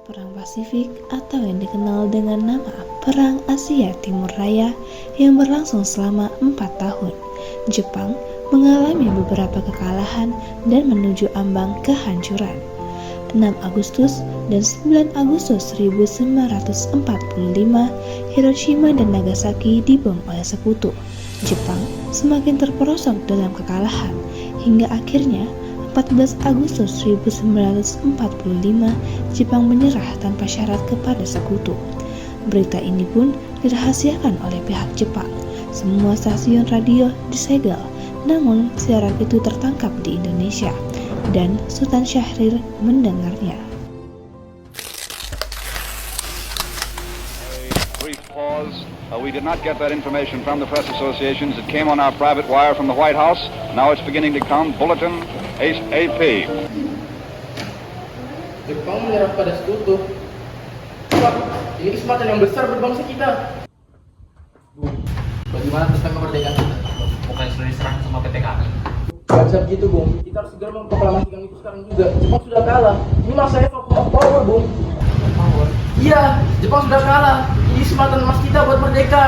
Perang Pasifik atau yang dikenal dengan nama Perang Asia Timur Raya yang berlangsung selama 4 tahun, Jepang mengalami beberapa kekalahan dan menuju ambang kehancuran. 6 Agustus dan 9 Agustus 1945, Hiroshima dan Nagasaki dibom oleh sekutu. Jepang semakin terperosok dalam kekalahan hingga akhirnya 14 Agustus 1945, Jepang menyerah tanpa syarat kepada sekutu. Berita ini pun dirahasiakan oleh pihak Jepang. Semua stasiun radio disegel, namun siaran itu tertangkap di Indonesia, dan Sultan Syahrir mendengarnya. We did not get that information from the press associations. It came on our private wire from the White House. Now it's beginning to come. Bulletin AP. Jepang menyerah pada sekutu. Pak, ini kesempatan yang besar buat bangsa kita. Bagaimana tentang kemerdekaan kita? Bukan sudah diserang sama PPKI. Gak bisa begitu, Bung. Kita harus segera memproklamasikan itu sekarang juga. Jepang sudah kalah. Ini masa of power, Bung. Power? Iya, Jepang sudah kalah. Ini kesempatan emas kita buat merdeka.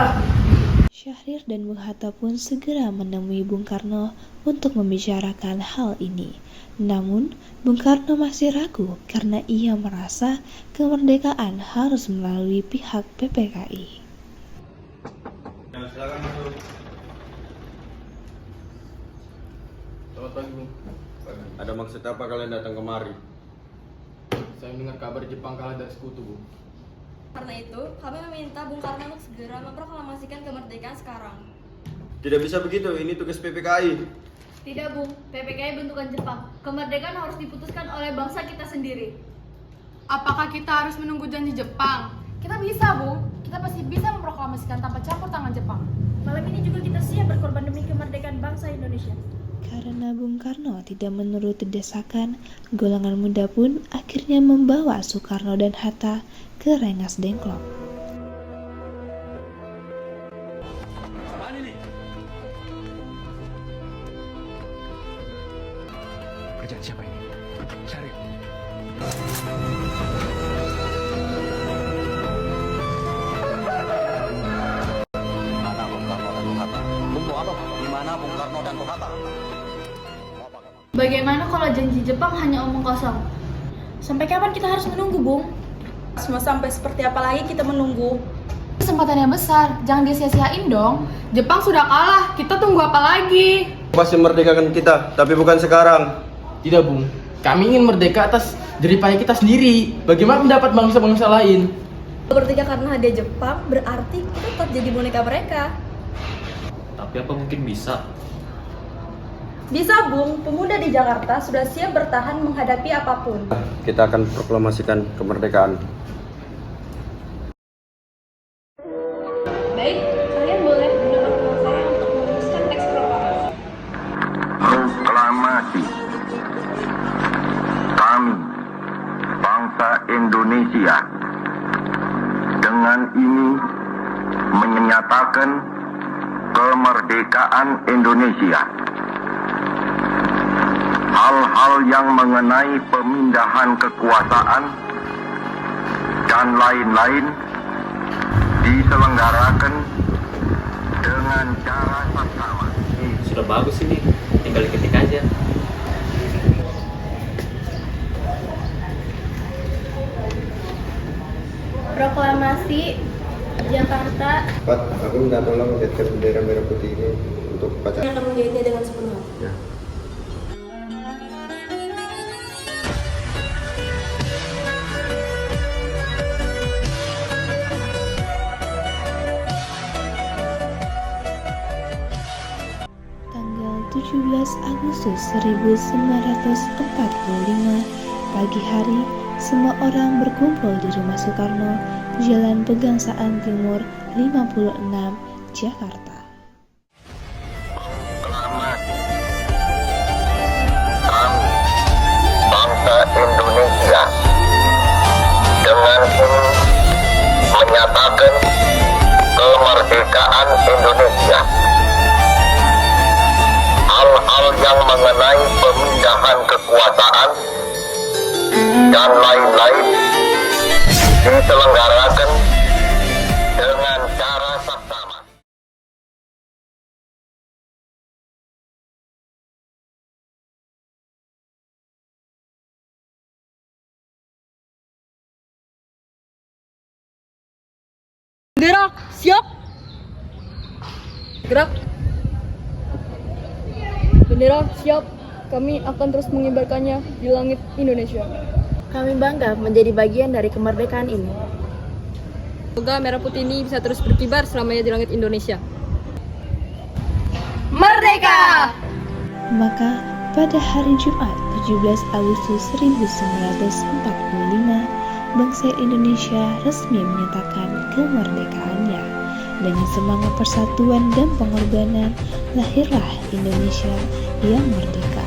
Syahrir dan Bung Hatta pun segera menemui Bung Karno untuk membicarakan hal ini. Namun, Bung Karno masih ragu karena ia merasa kemerdekaan harus melalui pihak PPKI. Silakan masuk. Selamat pagi, Bung. Ada maksud apa kalian datang kemari? Saya mendengar kabar Jepang kalah dari sekutu, Bung. Karena itu, kami meminta Bung Karno untuk segera memproklamasikan kemerdekaan sekarang. Tidak bisa begitu, ini tugas PPKI. Tidak, Bung. PPKI bentukan Jepang. Kemerdekaan harus diputuskan oleh bangsa kita sendiri. Apakah kita harus menunggu janji Jepang? Kita bisa, Bung. Kita pasti bisa memproklamasikan tanpa campur tangan Jepang. Malam ini juga kita siap berkorban demi kemerdekaan bangsa Indonesia. Karena Bung Karno tidak menuruti desakan, golongan muda pun akhirnya membawa Soekarno dan Hatta ke Rengas Dengklok. Kerjaan siapa ini? Syahrir. Mana Bung Karno dan Bung Hatta? Bung apa? Di mana Bung Karno dan Bung Hatta? Bagaimana kalau janji Jepang hanya omong kosong? Sampai kapan kita harus menunggu, Bung? Semua sampai seperti apa lagi kita menunggu? Kesempatan yang besar, jangan disia-siain dong. Jepang sudah kalah, kita tunggu apa lagi? Pasti merdekakan kita, tapi bukan sekarang. Tidak, Bung. Kami ingin merdeka atas jeripaya kita sendiri. Bagaimana pendapat bangsa-bangsa lain? Merdeka karena ada Jepang, berarti kita tetap jadi boneka mereka. Tapi apa mungkin bisa? Bisa, Bung. Pemuda di Jakarta sudah siap bertahan menghadapi apapun. Kita akan proklamasikan kemerdekaan. Baik, kalian boleh gunakan uang saya untuk merumuskan teks proklamasi. Proklamasi. Kami, bangsa Indonesia, dengan ini menyatakan kemerdekaan Indonesia. Hal-hal yang mengenai pemindahan kekuasaan dan lain-lain diselenggarakan dengan cara saksama. Sudah bagus ini, tinggal diketik aja. Proklamasi Jakarta. Pak, aku minta tolong lihatkan bendera merah putih ini untuk baca. Yang akan menjahitnya dengan sepenuh hati. Ya. 17 Agustus 1945, pagi hari, semua orang berkumpul di rumah Soekarno, Jalan Pegangsaan Timur 56, Jakarta. Kami, bangsa Indonesia, dengan ini menyatakan kemerdekaan Indonesia. Hal-hal yang mengenai pemindahan kekuasaan dan lain-lain diselenggarakan dengan cara saksama. Bendera, siap! Gerak! Bendera, siap! Kami akan terus mengibarkannya di langit Indonesia. Kami bangga menjadi bagian dari kemerdekaan ini. Semoga merah putih ini bisa terus berkibar selamanya di langit Indonesia. Merdeka! Maka pada hari Jumat 17 Agustus 1945, bangsa Indonesia resmi menyatakan kemerdekaannya. Dengan semangat persatuan dan pengorbanan, lahirlah Indonesia yang merdeka.